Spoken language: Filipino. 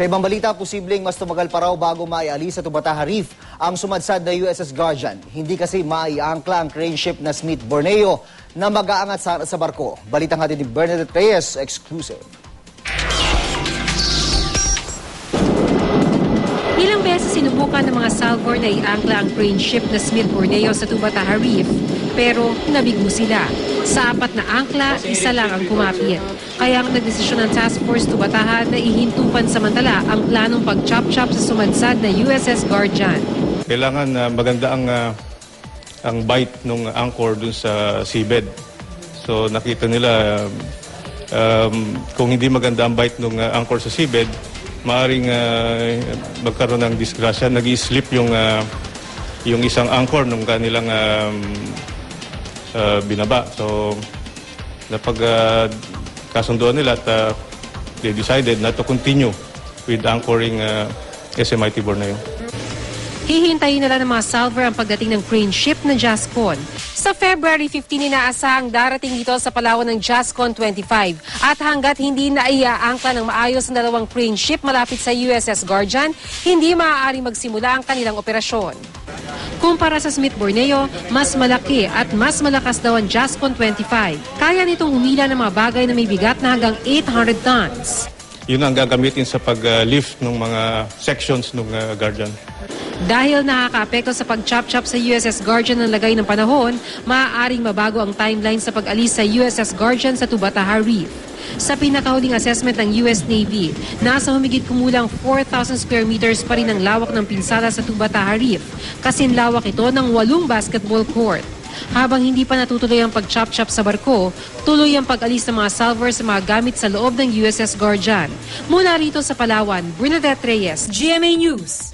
Sa ibang balita, posibleng mas tumagal pa raw bago maialis sa Tubataha Reef ang sumadsad na USS Guardian. Hindi kasi maiangkla ang crane ship na Smith Borneo na mag-aangat sa barko. Balitang hatid ni Bernadette Reyes, exclusive. Ilang beses sinubukan ng mga Salvor na iangkla ang crane ship na Smith Borneo sa Tubataha Reef, pero nabigo sila. Sa 4 na angkla, isa lang ang kumapit. Kaya ang nagdesisyon ng Task Force Tubataha na ihintupan samantala ang planong pag-chop-chop sa sumadsad na USS Guardian. Kailangan maganda ang bite ng anchor dun sa seabed. So nakita nila kung hindi maganda ang bite ng anchor sa seabed, maaaring magkaroon ng disgrasya. Nag-i-slip yung isang anchor ng kanilang binaba. So kasunduan nila at they decided not to continue with anchoring SMIT Borneo. Hihintayin nila ng mga Salvor ang pagdating ng crane ship na Jascon. Sa February 15, inaasahang darating dito sa Palawan ng Jascon 25. At hanggat hindi na iaangkla ng maayos ang dalawang crane ship malapit sa USS Guardian, hindi maaaring magsimula ang kanilang operasyon. Kumpara sa Smith Borneo, mas malaki at mas malakas daw ang Jascon 25. Kaya nitong humila ng mga bagay na may bigat na hanggang 800 tons. Yun ang gagamitin sa pag-lift ng mga sections ng Guardian. Dahil nakakaapekto sa pag-chop-chop sa USS Guardian ng lagay ng panahon, maaaring mabago ang timeline sa pag-alis sa USS Guardian sa Tubataha Reef. Sa pinakahuling assessment ng US Navy, nasa humigit kumulang 4,000 square meters pa rin ang lawak ng pinsala sa Tubataha Reef, kasing lawak ito ng 8 basketball court. Habang hindi pa natutuloy ang pag-chop-chop sa barko, tuloy ang pag-alis ng mga Salvor sa mga gamit sa loob ng USS Guardian. Mula rito sa Palawan, Bernadette Reyes, GMA News.